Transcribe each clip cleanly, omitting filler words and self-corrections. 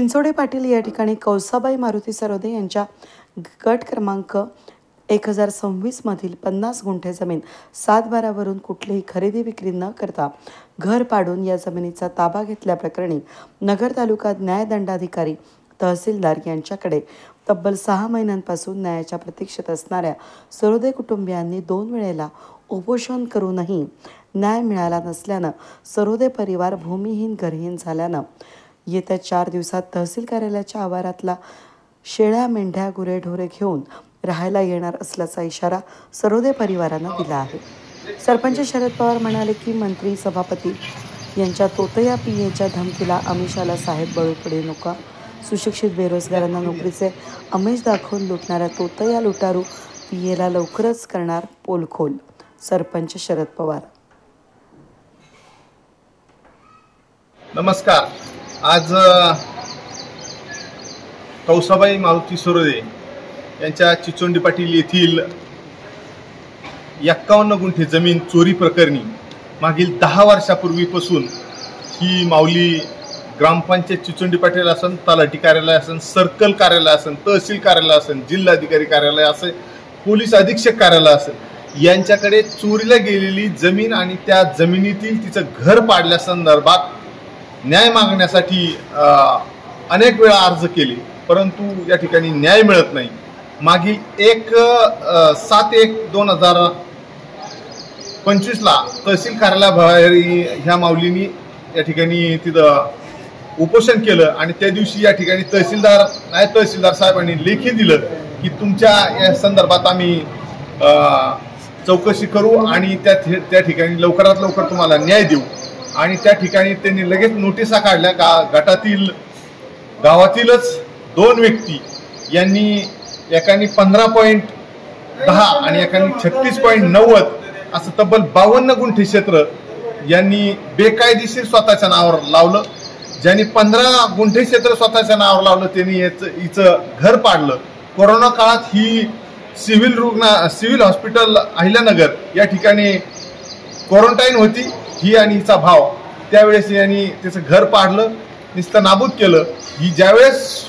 चिंचोडे पाटील या ठिकाणी कौसाबाई मारुती सरोदे यांच्या गट क्रमांक 1026 मधील 50 गुंठे जमीन 7/12 वरून कुठलीही खरेदी विक्री न करता घर पाडून या जमिनीचा ताबा घेतल्याप्रकरणी नगर तालुका न्यायदंडाधिकारी तहसीलदार यांच्याकडे तब्बल 6 महिन्यांपासून न्यायाच्या प्रतीक्षेत असणाऱ्या सरोदे कुटुंबियांनी 2 वेळेला उपोषण करूनही न्याय मिळाला नसल्यानं सरोदे परिवार भूमिहीन घरहीन झाल्यानं येत्या 4 दिवसात तहसील कार्यालयाच्या आवारातला शेळ्या मेंढ्या गुरेढोरे घेऊन राहायला येणार असल्याचा इशारा सरोदे परिवारानं दिला आहे। सरपंच शरद पवार म्हणाले की मंत्री सभापती यांच्या तोतया पीएच्या धमकीला आमिषाला साहेब बळी पडू नका। सुशिक्षित बेरोजगारांना नोकरीचे आमिष दाखवून लुटणाऱ्या तोतया लुटारू पीएला लवकरच करणार पोलखोल। सरपंच शरद पवार। नमस्कार। आज कौसाबाई मारुती सरोदे यांच्या चिचोंडी पाटील येथील 51 गुंठे जमीन चोरी प्रकरणी मागील 10 वर्षापूर्वीपासून ही माऊली ग्रामपंचायत चिचोंडी पाटील असन, तलाठी कार्यालय असन, सर्कल कार्यालय असन, तहसील कार्यालय असन, जिल्हाधिकारी कार्यालय असे, पोलीस अधीक्षक कार्यालय असेल यांच्याकडे चोरीला गेलेली जमीन आणि त्या जमिनीतील तिचं घर पाडल्यासंदर्भात न्याय मागण्यासाठी अनेक वेळा अर्ज केले, परंतु या ठिकाणी न्याय मिळत नाही। मागील 7/1/2025 ला तहसील कार्यालयाबाहेर ह्या माऊलींनी या ठिकाणी तिथं उपोषण केलं आणि त्या दिवशी या ठिकाणी नायब तहसीलदार साहेबांनी लेखी दिलं की तुमच्या या संदर्भात आम्ही चौकशी करू आणि त्या ठिकाणी लवकरात लवकर तुम्हाला न्याय देऊ। आणि त्या ठिकाणी त्यांनी लगेच नोटिसा काढल्या का गावातीलच 2 व्यक्ती यांनी एकाने 15.10 आणि एकाने 36.90 असं तब्बल 52 गुंठे क्षेत्र यांनी बेकायदेशीर स्वतःच्या नावावर लावलं। ज्यांनी 15 गुंठे क्षेत्र स्वतःच्या नावावर लावलं त्यांनी हिचं घर पाडलं। कोरोना काळात ही सिव्हिल हॉस्पिटल अहिल्यानगर या ठिकाणी क्वारंटाईन होती ही आणि हिचा भाव। त्यावेळेस यांनी त्याचं घर पाडलं, नुसतं नाबूद केलं। ही ज्यावेळेस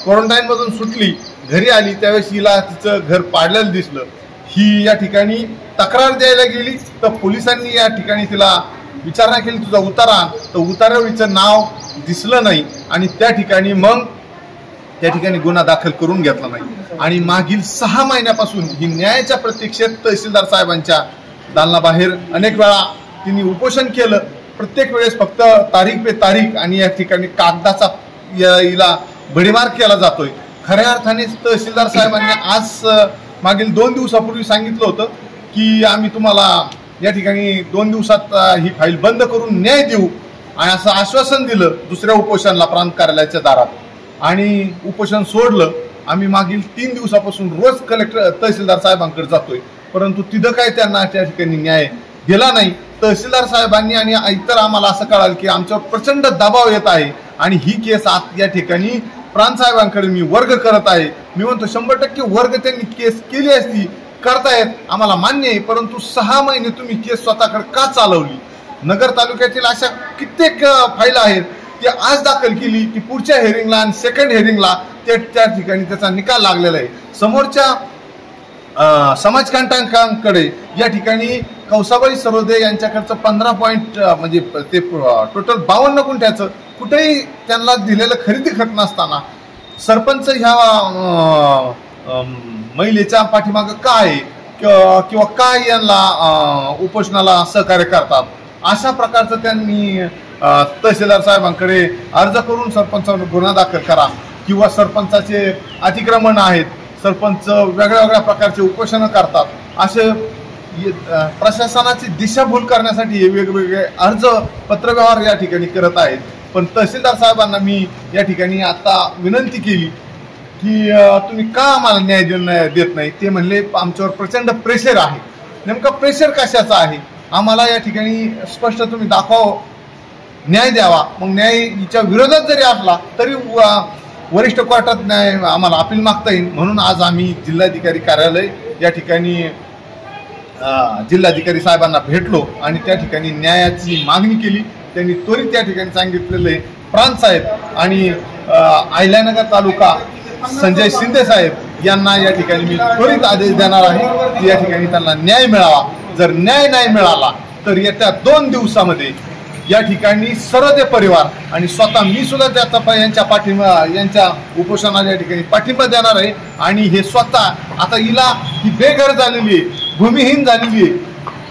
क्वारंटाईन मधून सुटली घरी आली त्यावेळेस हिला तिचं घर पाडलेलं दिसलं। ही या ठिकाणी तक्रार द्यायला गेली तर पोलिसांनी या ठिकाणी तिला विचारणा केली, तुझा उतारा आण, तर उतार्यावर हिचं नाव दिसलं नाही आणि त्या ठिकाणी गुन्हा दाखल करून घेतला नाही। आणि मागील 6 महिन्यापासून ही न्यायाच्या प्रतीक्षेत तहसीलदार साहेबांच्या दालनाबाहेर अनेक वेळा तिने उपोषण केलं। प्रत्येक वेळेस फक्त तारीख पे तारीख आणि या ठिकाणी कागदाचा हिला भडीमार केला जातोय। खऱ्या अर्थाने तहसीलदार साहेबांनी आज मागील 2 दिवसापूर्वी सांगितलं होतं की आम्ही तुम्हाला या ठिकाणी 2 दिवसात ही फाईल बंद करून न्याय देऊ आणि असं आश्वासन दिलं दुसऱ्या उपोषणाला प्रांत कार्यालयाच्या दारात आणि उपोषण सोडलं। आम्ही मागील 3 दिवसापासून रोज तहसीलदार साहेबांकडे जातोय, परंतु तिथं काय त्यांना त्या ठिकाणी न्याय दिला नाही। तहसीलदार साहेबांनी आणि इतर आम्हाला असं कळालं की आमच्यावर प्रचंड दबाव येत आहे आणि ही केस आत या ठिकाणी प्रांत साहेबांकडे मी वर्ग करत आहे। मी म्हणतो 100% वर्ग त्यांनी केस केली असती, करतायत, आम्हाला मान्य आहे, परंतु 6 महिने तुम्ही केस स्वतःकडे का चालवली? नगर तालुक्यातील अशा कित्येक फाईल आहेत ती आज दाखल केली की पुढच्या हेअरिंगला आणि सेकंड हेअरिंगला त्या ठिकाणी त्याचा निकाल लागलेला आहे। समोरच्या समाजकंटकांकडे या ठिकाणी कौसाबाई सरोदे यांच्याकडचं 15 म्हणजे ते टोटल 52 गुंठ्याचं कुठेही त्यांना दिलेलं खरेदी खत नसताना सरपंच ह्या महिलेच्या पाठीमागं काय किंवा काय यांना उपोषणाला सहकार्य करतात अशा प्रकारचं त्यांनी तहसीलदार साहेबांकडे अर्ज करून सरपंचावर गुन्हा दाखल करा किंवा सरपंचाचे अतिक्रमण आहेत, सरपंच वेगळ्या प्रकारचे उपोषण करतात, असे प्रशासनाची दिशाभूल करण्यासाठी वेगवेगळे अर्ज पत्रव्यवहार या ठिकाणी करत आहेत। पण तहसीलदार साहेबांना मी या ठिकाणी आता विनंती केली की तुम्ही का आम्हाला न्याय देत नाही? ते म्हणले आमच्यावर प्रचंड प्रेशर आहे। नेमका प्रेशर कशाचा आहे आम्हाला या ठिकाणी स्पष्ट तुम्ही दाखवा, न्याय द्यावा। मग न्याय हिच्या विरोधात जरी असला तरी वरिष्ठ कोर्टात न्याय आम्हाला अपील मागता येईल। म्हणून आज आम्ही जिल्हाधिकारी कार्यालय या ठिकाणी जिल्हाधिकारी साहेबांना भेटलो आणि त्या ठिकाणी न्यायाची मागणी केली। त्यांनी त्वरित त्या ठिकाणी सांगितलेले प्रांत साहेब आणि अहिल्यानगर तालुका संजय शिंदे साहेब यांना या ठिकाणी मी त्वरित आदेश देणार आहे की या ठिकाणी त्यांना न्याय मिळावा. जर न्याय नाही मिळाला तर येत्या 2 दिवसामध्ये या ठिकाणी सरोदे परिवार आणि स्वतः मी सुद्धा त्या यांच्या उपोषणाला या ठिकाणी पाठिंबा देणार आहे. आणि हे स्वतः आता हिला ही बेघर झालेली आहे, भूमिहीन झालेली आहे.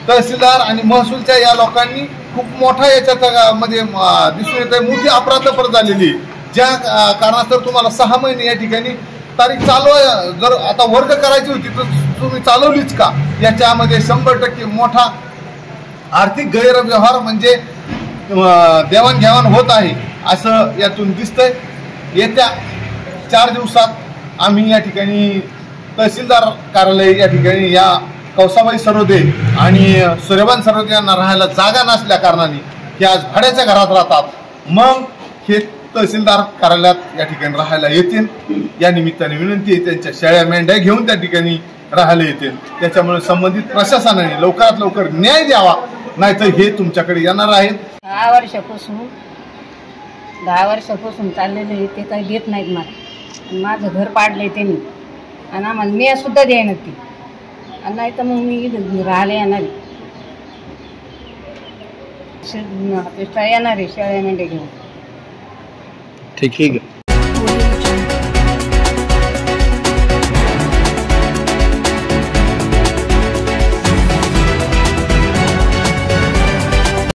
तहसीलदार आणि महसूलच्या या लोकांनी खूप मोठा याच्यात मध्ये दिसून येत आहे, मोठी अपराधपर झालेली. ज्या कारणास्तव तुम्हाला 6 महिने या ठिकाणी तारीख जर आता वर्ग करायची होती तर तुम्ही चालवलीच का. याच्यामध्ये 100% मोठा आर्थिक गैरव्यवहार म्हणजे देवाणघेवाण होत आहे असं यातून दिसतंय. येत्या 4 दिवसात आम्ही या ठिकाणी तहसीलदार कार्यालय या ठिकाणी या कौसाबाई सरोदे आणि सूर्यबान सरोदे यांना राहायला जागा नसल्या कारणाने हे आज भाड्याच्या घरात राहतात. मग हे तहसीलदार कार्यालयात या ठिकाणी राहायला येतील. या निमित्ताने विनंती आहे, त्यांच्या शेळ्या मेंढ्या घेऊन त्या ठिकाणी राहायला येतील. त्याच्यामुळे संबंधित प्रशासनाने लवकरात लवकर न्याय द्यावा, नाहीतर हे तुमच्याकडे येणार आहेत. 10 वर्षापासून चाललेले ते काही देत नाहीत मला. माझं घर पाडलंय त्यांनी आणि आम्हाला न्याय सुद्धा द्यायला ती. आणि नाही तर मग मी राहायला येणार येणार आहे शेळ्या मेंढ्या घेऊन. ठीक आहे.